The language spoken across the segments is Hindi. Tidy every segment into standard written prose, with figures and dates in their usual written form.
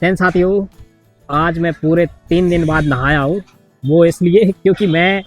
चैन साथियों, आज मैं पूरे 3 दिन बाद नहाया हूँ। वो इसलिए क्योंकि मैं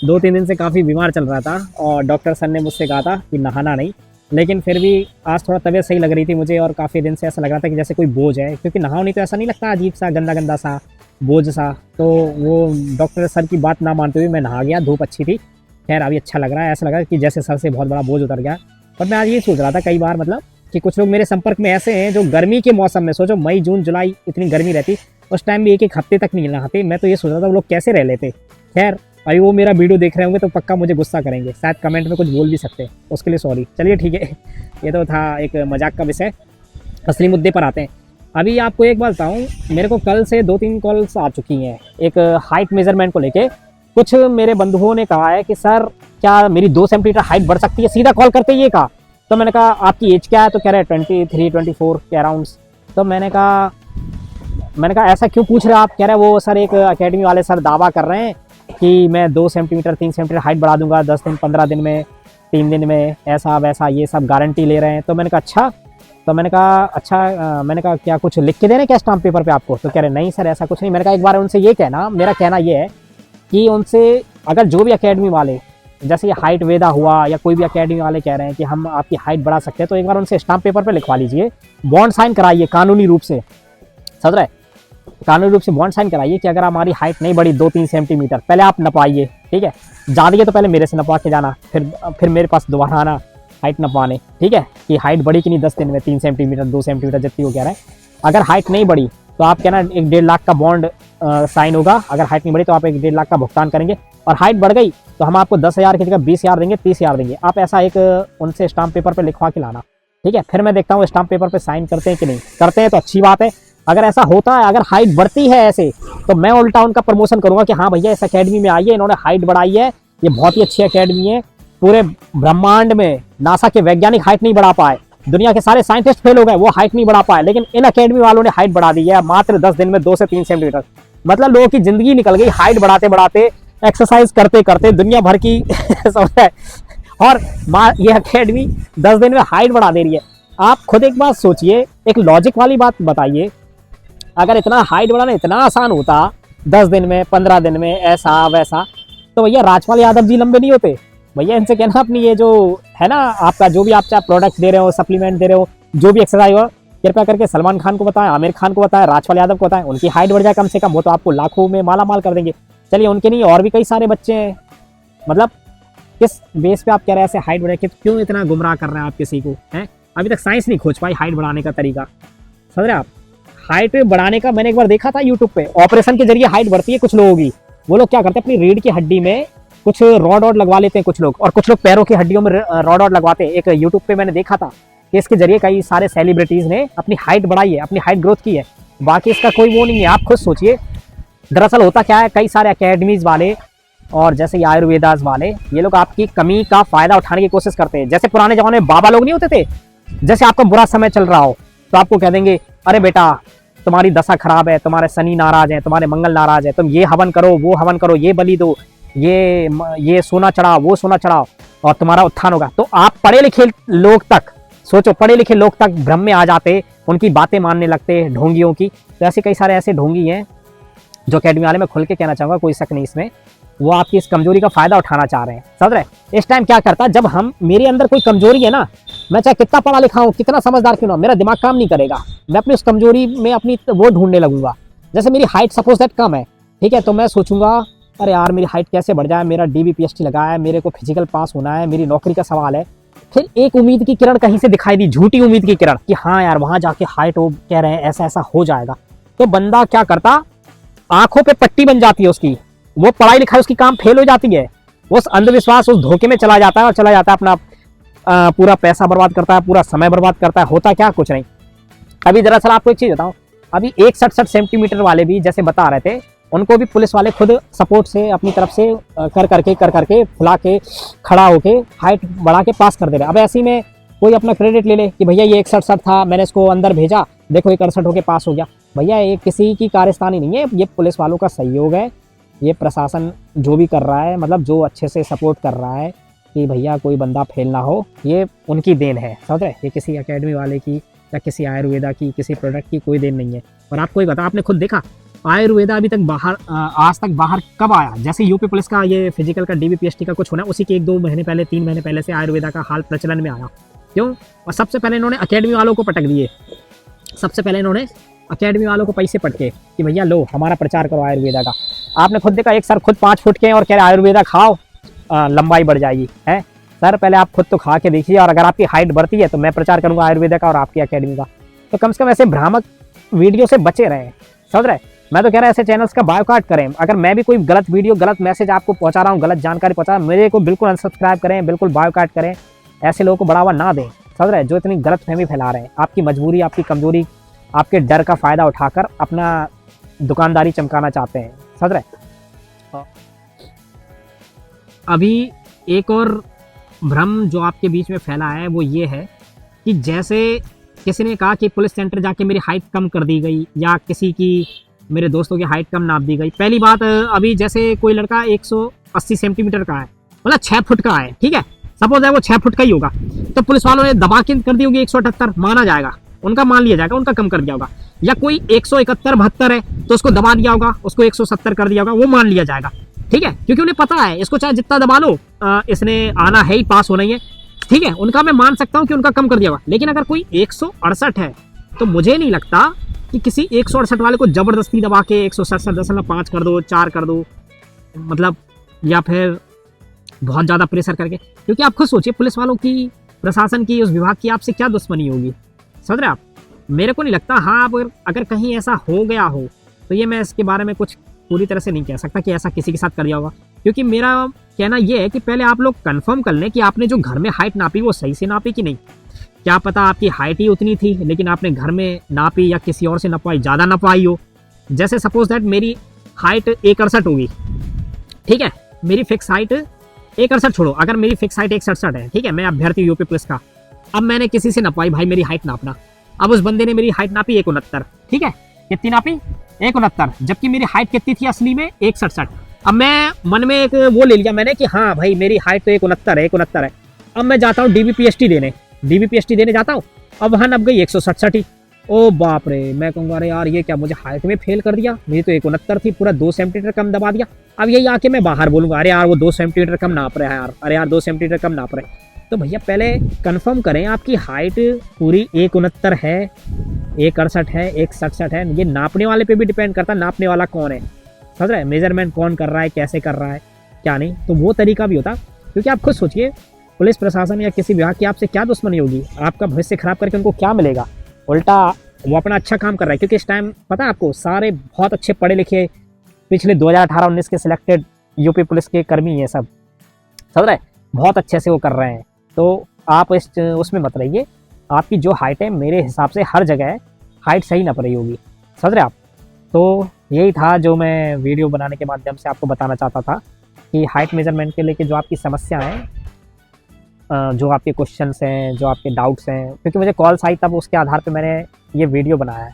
2-3 दिन से काफ़ी बीमार चल रहा था और डॉक्टर सर ने मुझसे कहा था कि नहाना नहीं। लेकिन फिर भी आज थोड़ा तबीयत सही लग रही थी मुझे और काफ़ी दिन से ऐसा लग रहा था कि जैसे कोई बोझ है, क्योंकि नहाओ नहीं तो ऐसा नहीं लगता, अजीब सा गंदा गंदा सा बोझ सा। तो वो डॉक्टर सर की बात ना मानते हुए मैं नहा गया। धूप अच्छी थी, खैर अभी अच्छा लग रहा है। ऐसा लगा कि जैसे सर से बहुत बड़ा बोझ उतर गया। पर मैं आज ये सोच रहा था कई बार, मतलब कि कुछ लोग मेरे संपर्क में ऐसे हैं जो गर्मी के मौसम में, सोचो मई जून जुलाई इतनी गर्मी रहती, उस टाइम भी एक हफ्ते तक नहीं नहाते। मैं तो ये सोच रहा था वो लोग कैसे रह लेते। खैर अभी वो मेरा वीडियो देख रहे होंगे तो पक्का मुझे गुस्सा करेंगे, शायद कमेंट में कुछ बोल भी सकते हैं, उसके लिए सॉरी। चलिए ठीक है, ये तो था एक मजाक का विषय। असली मुद्दे पर आते हैं। अभी आपको एक बात बताऊँ, मेरे को कल से 2-3 कॉल्स आ चुकी हैं एक हाइट मेजरमेंट को लेके। कुछ मेरे बंधुओं ने कहा है कि सर क्या मेरी 2 सेंटीमीटर हाइट बढ़ सकती है, सीधा कॉल करते ही ये कहा। तो मैंने कहा आपकी एज क्या है, तो कह रहे हैं 23-24 के अराउंड्स। तो मैंने कहा ऐसा क्यों पूछ रहे हैं आप। कह रहे हैं वो सर एक अकेडमी वाले सर दावा कर रहे हैं कि मैं 2 सेंटीमीटर 3 सेंटीमीटर हाइट बढ़ा दूंगा 10 दिन 15 दिन में, 3 दिन में, ऐसा वैसा ये सब गारंटी ले रहे हैं। तो मैंने कहा अच्छा। तो मैंने कहा क्या कुछ लिख के दे रहे हैं क्या स्टाम्प पेपर पे आपको। तो कह रहे नहीं सर ऐसा कुछ नहीं। मैंने कहा एक बार उनसे ये कहना, मेरा कहना ये है कि उनसे अगर जो भी अकेडमी वाले, जैसे ये हाइट वेदा हुआ या कोई भी अकेडमी वाले कह रहे हैं कि हम आपकी हाइट बढ़ा सकते हैं, तो एक बार उनसे स्टाम्प पेपर पे लिखवा लीजिए, बॉन्ड साइन कराइए कानूनी रूप से, समझ रहे, कानूनी रूप से बॉन्ड साइन कराइए कि अगर हमारी हाइट नहीं बढ़ी 2-3 सेंटीमीटर, पहले आप नपाइए, ठीक है, जानिए तो पहले मेरे से नपवा के जाना, फिर मेरे पास दोबारा आना हाइट नपवाने, ठीक है, कि हाइट बढ़ी कि नहीं 10 दिन में, 3 सेंटीमीटर 2 सेंटीमीटर जितनी वो कह रहे हैं। अगर हाइट नहीं बढ़ी तो आप कहना 1-1.5 लाख का बॉन्ड साइन होगा। अगर हाइट नहीं बढ़ी तो आप 1-1.5 लाख का भुगतान करेंगे, और हाइट बढ़ गई तो हम आपको 10,000 की जगह 20,000 देंगे, 30,000 देंगे। आप ऐसा एक उनसे स्टाम्प पेपर पे लिखवा के लाना, ठीक है। फिर मैं देखता हूँ स्टाम्प पेपर पे साइन करते हैं कि नहीं करते हैं, तो अच्छी बात है। अगर ऐसा होता है, अगर हाइट बढ़ती है ऐसे, तो मैं उल्टा उनका प्रमोशन करूंगा कि हाँ भैया इस अकेडमी में आइए, इन्होंने हाइट बढ़ाई है, ये बहुत ही अच्छी अकेडमी है। पूरे ब्रह्मांड में नासा के वैज्ञानिक हाइट नहीं बढ़ा पाए, दुनिया के सारे साइंटिस्ट फेल हो गए, वो हाइट नहीं बढ़ा पाए, लेकिन इन अकेडमी वालों ने हाइट बढ़ा दी है मात्र 10 दिन में 2 से 3 सेंटीमीटर। मतलब लोगों की जिंदगी निकल गई हाइट बढ़ाते बढ़ाते, एक्सरसाइज करते करते दुनिया भर की और ये अकेडमी 10 दिन में हाइट बढ़ा दे रही है। आप खुद एक बात सोचिए, एक लॉजिक वाली बात बताइए, अगर इतना हाइट बढ़ाना इतना आसान होता 10 दिन में 15 दिन में ऐसा वैसा, तो भैया राजपाल यादव जी लंबे नहीं होते। भैया इनसे कहना अपनी ये जो है ना, आपका जो भी आप चाहे प्रोडक्ट दे रहे हो, सप्लीमेंट दे रहे हो, जो भी एक्सरसाइज हो, कृपया करके सलमान खान को बताएं, आमिर खान को बताएं, राजपाल यादव को बताएं, उनकी हाइट बढ़ जाए कम से कम, वो तो आपको लाखों में माला माल कर देंगे। चलिए उनके नहीं, और भी कई सारे बच्चे हैं। मतलब किस बेस पे आप कह रहे हैं ऐसे हाइट बढ़े, क्यों इतना गुमराह कर रहे हैं आप किसी को, हैं? अभी तक साइंस नहीं खोज पाई हाइट बढ़ाने का तरीका, समझ रहे आप। हाइट बढ़ाने का मैंने एक बार देखा था यूट्यूब पे, ऑपरेशन के जरिए हाइट बढ़ती है कुछ लोगों की। वो लोग क्या करते हैं, अपनी रीढ़ की हड्डी में कुछ रॉड लगवा लेते हैं कुछ लोग, और कुछ लोग पैरों की हड्डियों में रॉड लगवाते हैं। एक यूट्यूब पे मैंने देखा था कि इसके जरिए कई सारे सेलिब्रिटीज ने अपनी हाइट बढ़ाई है, अपनी हाइट ग्रोथ की है। बाकी इसका कोई वो नहीं है, आप खुद सोचिए। दरअसल होता क्या है, कई सारे अकेडमीज वाले और जैसे ये आयुर्वेदास वाले, ये लोग आपकी कमी का फायदा उठाने की कोशिश करते हैं। जैसे पुराने जमाने में बाबा लोग नहीं होते थे, जैसे आपका बुरा समय चल रहा हो तो आपको कह देंगे अरे बेटा तुम्हारी दशा खराब है, तुम्हारे शनि नाराज है, तुम्हारे मंगल नाराज है, तुम ये हवन करो, वो हवन करो, ये बलि दो, ये सोना चढ़ाओ, वो सोना चढ़ाओ, और तुम्हारा उत्थान होगा। तो आप पढ़े लिखे लोग तक, सोचो पढ़े लिखे लोग तक भ्रम में आ जाते, उनकी बातें मानने लगते ढोंगियों की। तो ऐसे कई सारे ऐसे ढोंगी हैं जो अकेडमी वाले, मैं खुल के कहना चाहूंगा, कोई शक नहीं इसमें, वो आपकी इस कमजोरी का फायदा उठाना चाह रहे हैं, समझ रहे। इस टाइम क्या करता, जब हम मेरे अंदर कोई कमजोरी है ना, मैं चाहे कितना पढ़ा लिखा हूँ, कितना समझदार क्यों ना, मेरा दिमाग काम नहीं करेगा, मैं अपनी उस कमजोरी में अपनी वो ढूंढने लगूंगा। जैसे मेरी हाइट सपोज दैट कम है, ठीक है, तो मैं सोचूंगा अरे यार मेरी हाइट कैसे बढ़ जाए, मेरा DB PhD लगा है, मेरे को फिजिकल पास होना है, मेरी नौकरी का सवाल है। फिर एक उम्मीद की किरण कहीं से दिखाई दी, झूठी उम्मीद की किरण, कि हाँ यार वहां जाके हाइट हो, कह रहे हैं ऐसा ऐसा हो जाएगा। तो बंदा क्या करता, आंखों पे पट्टी बन जाती है उसकी, वो पढ़ाई लिखाई उसकी काम फेल हो जाती है, वो उस अंधविश्वास उस धोखे में चला जाता है, और चला जाता है अपना पूरा पैसा बर्बाद करता है, पूरा समय बर्बाद करता है। होता क्या कुछ नहीं। अभी दरअसल आपको एक चीज बताऊं, अभी 1.67 सेंटीमीटर वाले भी जैसे बता रहे थे, उनको भी पुलिस वाले खुद सपोर्ट से अपनी तरफ से कर करके फुला के खड़ा होके हाइट बढ़ा के पास कर दे रहे। अब ऐसी में कोई अपना क्रेडिट ले ले कि भैया ये 1.67 था, मैंने इसको अंदर भेजा, देखो 1.68 होके पास हो गया। भैया ये किसी की कार्यस्थानी नहीं है, ये पुलिस वालों का सहयोग है, ये प्रशासन जो भी कर रहा है, मतलब जो अच्छे से सपोर्ट कर रहा है कि भैया कोई बंदा फेल ना हो, ये उनकी देन है, समझ रहे। ये किसी अकेडमी वाले की या किसी आयुर्वेदा की, किसी प्रोडक्ट की कोई देन नहीं है। और आपको ही पता, आपने खुद देखा आयुर्वेदा अभी तक बाहर आज तक बाहर कब आया? जैसे यूपी पुलिस का ये फिजिकल का DBPST का कुछ होना, उसी के 1-2 महीने पहले, 3 महीने पहले से आयुर्वेदा का हाल प्रचलन में आया। क्यों? और सबसे पहले इन्होंने अकेडमी वालों को पटक दिए। सबसे पहले इन्होंने अकेडमी वालों को पैसे पटके कि भैया लो हमारा प्रचार करो आयुर्वेदा का। आपने खुद देखा, एक सर खुद 5 फुट के और कह रहे आयुर्वेदा खाओ लंबाई बढ़ जाएगी। है सर, पहले आप खुद तो खा के देखिए, और अगर आपकी हाइट बढ़ती है तो मैं प्रचार करूंगा आयुर्वेदा का और आपकी अकेडमी का। तो कम से कम ऐसे भ्रामक वीडियो से बचे रहें, समझ रहे? मैं तो कह रहा हूँ ऐसे चैनल्स का बायकॉट करें। अगर मैं भी कोई गलत वीडियो, गलत मैसेज आपको पहुंचा रहा हूँ, गलत जानकारी पहुंचा रहा हूँ, मेरे को बिल्कुल अनसब्सक्राइब करें, बिल्कुल बायकॉट करें। ऐसे लोगों को बढ़ावा ना दें, समझ रहे, जो इतनी गलत फहमी फैला रहे हैं। आपकी मजबूरी, आपकी कमजोरी, आपके डर का फायदा उठाकर अपना दुकानदारी चमकाना चाहते हैं, समझ रहे। अभी एक और भ्रम जो आपके बीच में फैला है वो ये है कि जैसे किसी ने कहा कि पुलिस सेंटर जाके मेरी हाइट कम कर दी गई, या किसी की, मेरे दोस्तों की हाइट कम नाप दी गई। पहली बात, अभी जैसे कोई लड़का 180 सेंटीमीटर का है, मतलब 6 फुट का है, ठीक है, सपोज है वो 6 फुट का ही होगा, तो पुलिस वालों ने दबा के कर दी होगी 178, माना जाएगा, उनका मान लिया जाएगा, उनका कम कर दिया होगा। या कोई 171-72 है तो उसको दबा दिया होगा, उसको 170 कर दिया होगा, वो मान लिया जाएगा, ठीक है, क्योंकि उन्हें पता है इसको चाहे जितना दबा लो इसने आना है ही, पास होना ही है, ठीक है, उनका मैं मान सकता हूँ कि उनका कम कर दिया होगा। लेकिन अगर कोई 168 है तो मुझे नहीं लगता कि किसी 168 वाले को जबरदस्ती दबा के 167.5 कर दो, 4 कर दो, मतलब, या फिर बहुत ज़्यादा प्रेशर करके। क्योंकि आप खुद सोचिए, पुलिस वालों की, प्रशासन की, उस विभाग की आपसे क्या दुश्मनी होगी, समझ रहे आप? मेरे को नहीं लगता। हाँ, अगर कहीं ऐसा हो गया हो तो ये मैं इसके बारे में कुछ पूरी तरह से नहीं कह सकता कि ऐसा किसी के साथ कर दिया होगा, क्योंकि मेरा कहना यह है कि पहले आप लोग कंफर्म कर लें कि आपने जो घर में हाइट नापी वो सही से नापी कि नहीं। क्या पता आपकी हाइट ही उतनी थी लेकिन आपने घर में नापी या किसी और से नपवाई, ज़्यादा नपवाई हो। जैसे सपोज दैट मेरी हाइट 168 होगी, ठीक है, मेरी फिक्स हाइट 168 छोड़ो, अगर मेरी फिक्स हाइट 167 है, ठीक है, मैं अभ्यर्थी यूपी पुलिस का, अब मैंने किसी से नपवाई, भाई मेरी हाइट नापना, अब उस बंदे ने मेरी हाइट नापी 169, ठीक है, कितनी नापी? 169, जबकि मेरी हाइट कितनी थी असली में? 167। अब मैं मन में एक वो ले लिया मैंने कि हाँ भाई मेरी हाइट तो 169 है। अब मैं जाता हूँ DBPST देने जाता हूँ, अब वहाँ नप गई 167 ही। ओ बाप रे, मैं कहूँगा अरे यार ये क्या, मुझे हाइट में फेल कर दिया, मेरी तो 169 थी, पूरा 2 सेंटीमीटर कम दबा दिया। अब यही आके मैं बाहर बोलूँगा अरे यार वो 2 सेंटीमीटर कम नाप रहा है यार, अरे यार 2 सेंटीमीटर कम नाप रहे। तो भैया पहले कंफर्म करें आपकी हाइट पूरी 169 है, 168 है, 167 है। ये नापने वाले पे भी डिपेंड करता है, नापने वाला कौन है, समझ रहे हैं, मेजरमेंट कौन कर रहा है, कैसे कर रहा है, क्या नहीं, तो वो तरीका भी होता। क्योंकि आप खुद सोचिए, पुलिस प्रशासन या किसी विभाग की आपसे क्या दुश्मनी होगी? आपका भविष्य खराब करके उनको क्या मिलेगा? उल्टा वो अपना अच्छा काम कर रहा है, क्योंकि इस टाइम पता है आपको, सारे बहुत अच्छे पढ़े लिखे पिछले 2018-19 के सिलेक्टेड यूपी पुलिस के कर्मी ये सब, समझ रहे, बहुत अच्छे से वो कर रहे हैं। तो आप उसमें मत रहिए, आपकी जो हाइट है मेरे हिसाब से हर जगह हाइट सही नप रही होगी, समझ रहे आप? तो यही था जो मैं वीडियो बनाने के माध्यम से आपको बताना चाहता था कि हाइट मेजरमेंट के लेके जो आपकी समस्या है, जो आपके क्वेश्चंस हैं, जो आपके डाउट्स हैं, क्योंकि मुझे कॉल्स आई तब उसके आधार पे मैंने ये वीडियो बनाया है।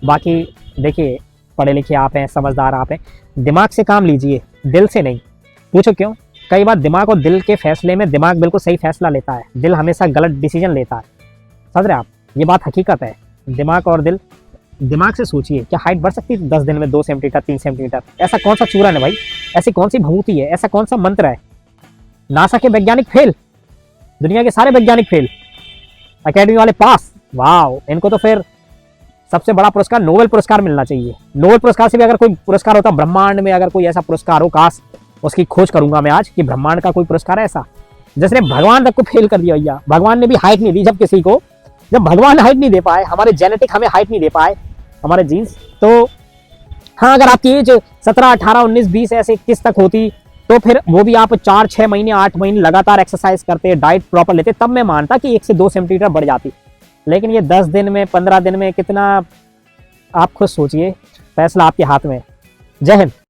बाकी देखिए, पढ़े लिखे आप हैं, समझदार आप हैं, दिमाग से काम लीजिए, दिल से नहीं। पूछो क्यों? कई बार दिमाग और दिल के फैसले में दिमाग बिल्कुल सही फैसला लेता है, दिल हमेशा गलत डिसीजन लेता है, समझ रहे आप? ये बात हकीकत है। दिमाग और दिल, दिमाग से सोचिए, क्या हाइट बढ़ सकती है 10 दिन में 2 सेंटीमीटर, 3 सेंटीमीटर? ऐसा कौन सा चूरन है भाई? ऐसी कौन सी भभूति है? ऐसा कौन सा मंत्र है? नासा के वैज्ञानिक फेल, दुनिया के सारे वैज्ञानिक फेल, अकेडमी वाले पास। वाह, इनको तो फिर सबसे बड़ा पुरस्कार नोबेल पुरस्कार मिलना चाहिए। नोबेल पुरस्कार से भी अगर कोई पुरस्कार होता, ब्रह्मांड में अगर कोई ऐसा पुरस्कार हो, काश उसकी खोज करूंगा मैं आज कि ब्रह्मांड का कोई पुरस्कार है ऐसा जिसने भगवान तक को फेल कर दिया। भैया भगवान ने भी हाइट नहीं दी, जब किसी को, जब भगवान हाइट नहीं दे पाए, हमारे जेनेटिक हमें हाइट नहीं दे पाए, हमारे जीन्स। तो हाँ, अगर आपकी एज 17, 18, 19, 20 ऐसे 21 तक होती तो फिर वो भी आप 4, 6 महीने, 8 महीने लगातार एक्सरसाइज करते, डाइट प्रॉपर लेते, तब मैं मानता कि 1 से 2 सेंटीमीटर बढ़ जाती। लेकिन ये 10 दिन में, 15 दिन में कितना, आप खुद सोचिए, फैसला आपके हाथ में। जय हिंद।